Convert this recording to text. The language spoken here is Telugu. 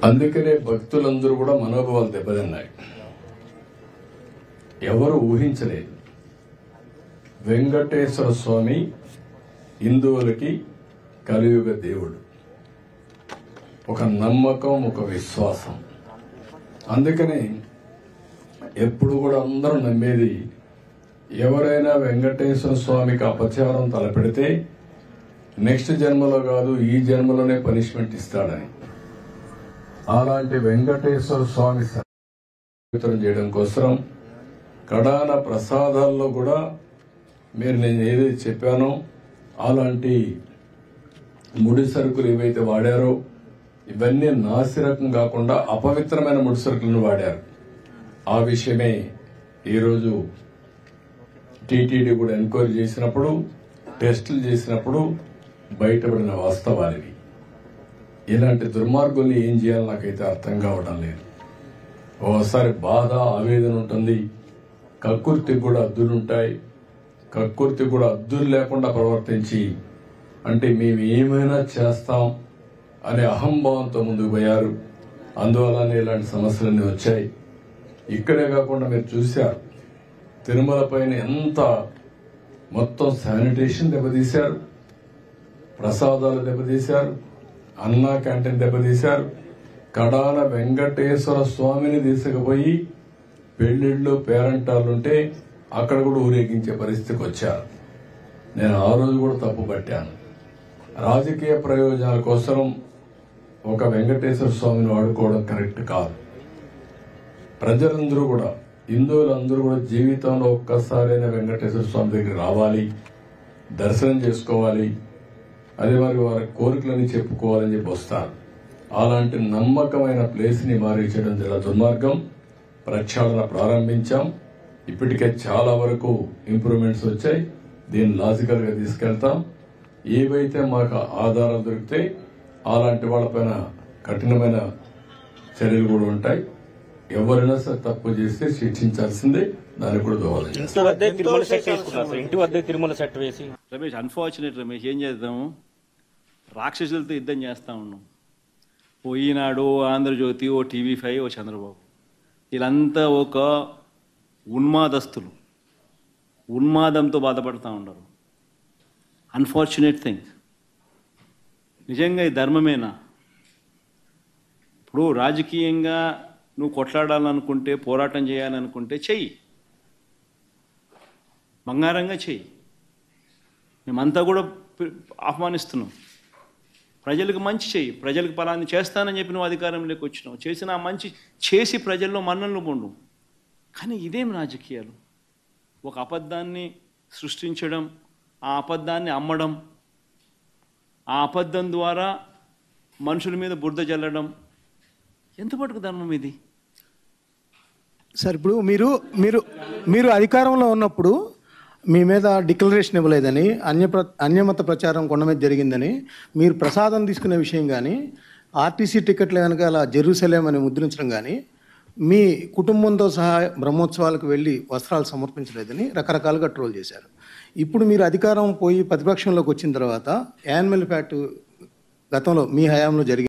అందుకనే భక్తులందరూ కూడా మనోభావాలు దెబ్బతిన్నాయి. ఎవరు ఊహించలేదు వెంకటేశ్వర స్వామి హిందువులకి కలియుగ దేవుడు. ఒక నమ్మకం, ఒక విశ్వాసం. అందుకని ఎప్పుడు కూడా అందరూ నమ్మేది, ఎవరైనా వెంకటేశ్వర స్వామికి అపచారం తలపెడితే నెక్స్ట్ జన్మలో కాదు ఈ జన్మలోనే పనిష్మెంట్ ఇస్తాడని. అలాంటి వెంకటేశ్వర స్వామి పవిత్రం చేయడం కోసం కడాన ప్రసాదాల్లో కూడా మీరు నేను ఏదైతే చెప్పానో అలాంటి ముడి సరుకులు ఏవైతే వాడారో ఇవన్నీ నాసిరకం కాకుండా అపవిత్రమైన ముడి సరుకులను వాడారు. ఆ విషయమే ఈరోజు టీటీడీ కూడా ఎంక్వైరీ చేసినప్పుడు, టెస్టులు చేసినప్పుడు బయటపడిన వాస్తవాలివి. ఇలాంటి దుర్మార్గుల్ని ఏం చేయాలో నాకైతే అర్థం కావడం లేదు. ఓసారి బాధ, ఆవేదన ఉంటుంది. కక్కుర్తికి కూడా అద్దులుంటాయి. కక్కుర్తి కూడా అద్దులు లేకుండా ప్రవర్తించి అంటే మేము ఏమైనా చేస్తాం అనే అహంభావంతో ముందుకు పోయారు. అందువల్లనే ఇలాంటి సమస్యలన్నీ వచ్చాయి. ఇక్కడే కాకుండా మీరు చూశారు తిరుమల పైన ఎంత మొత్తం శానిటేషన్ దెబ్బతీశారు, ప్రసాదాలు దెబ్బతీశారు, అన్నా క్యాంటీన్ దెబ్బతీశారు. కడాన వెంకటేశ్వర స్వామిని తీసుకుపోయి పెళ్లిళ్ళు పేరంటాలుంటే అక్కడ కూడా ఊరేగించే పరిస్థితికి వచ్చారు. నేను ఆ రోజు కూడా తప్పు పట్టాను. రాజకీయ ప్రయోజనాల కోసం ఒక వెంకటేశ్వర స్వామిని వాడుకోవడం కరెక్ట్ కాదు. ప్రజలందరూ కూడా, హిందువులందరూ కూడా జీవితంలో ఒక్కసారైనా వెంకటేశ్వర స్వామి దగ్గర రావాలి, దర్శనం చేసుకోవాలి, అదే మరి వారి కోరికలని చెప్పుకోవాలని చెప్పి వస్తారు. అలాంటి నమ్మకమైన ప్లేస్ని మారించడం చాలా దుర్మార్గం. ప్రక్షాళన ప్రారంభించాం. ఇప్పటికే చాలా వరకు ఇంప్రూవ్మెంట్స్ వచ్చాయి. దీన్ని లాజికల్ గా తీసుకెళ్తాం. ఏవైతే మాకు ఆధారాలు దొరికితే అలాంటి వాళ్ళపైన కఠినమైన చర్యలు కూడా ఉంటాయి. ఎవరైనా సరే తప్పు చేస్తే శిక్షించాల్సిందే. దానికి కూడా దోహదం. రమేష్, అన్ఫార్చునేట్ రమేష్, ఏం చేద్దాము? రాక్షసులతో యుద్ధం చేస్తా ఉన్నాం. ఓ ఈనాడు, ఆంధ్రజ్యోతి, ఓ TV5, ఓ చంద్రబాబు, వీళ్ళంతా ఒక ఉన్మాదస్తులు, ఉన్మాదంతో బాధపడుతూ ఉండరు. Unfortunate thing. నిజంగా ఈ ధర్మమేనా? ఇప్పుడు రాజకీయంగా నువ్వు కొట్లాడాలనుకుంటే, పోరాటం చేయాలనుకుంటే చెయ్యి, బంగారంగా చెయ్యి. మేమంతా కూడా ఆహ్వానిస్తున్నాం. ప్రజలకు మంచి చెయ్యి, ప్రజలకు ఫలాన్ని చేస్తానని చెప్పి నువ్వు అధికారంలోకి వచ్చినావు. చేసిన ఆ మంచి చేసి ప్రజల్లో మన్ననలు పొండు. కానీ ఇదేం రాజకీయాలు? ఒక అబద్ధాన్ని సృష్టించడం, ఆ అబద్ధాన్ని అమ్మడం, ఆ అబద్ధం ద్వారా మనుషుల మీద బురద జల్లడం ఎంతపాటుకు ధర్మం ఇది? సార్, ఇప్పుడు మీరు అధికారంలో ఉన్నప్పుడు మీ మీద డిక్లరేషన్ ఇవ్వలేదని, అన్యమత ప్రచారం కొండ మీద జరిగిందని, మీరు ప్రసాదం తీసుకునే విషయం కానీ, ఆర్టీసీ టికెట్ల వెనకాల జెరూసలేం అని ముద్రించడం కానీ, మీ కుటుంబంతో సహా బ్రహ్మోత్సవాలకు వెళ్ళి వస్త్రాలు సమర్పించలేదని రకరకాలుగా ట్రోల్ చేశారు. ఇప్పుడు మీరు అధికారం పోయి ప్రతిపక్షంలోకి వచ్చిన తర్వాత యానిమల్ ఫ్యాట్ గతంలో మీ హయాంలో జరిగింది.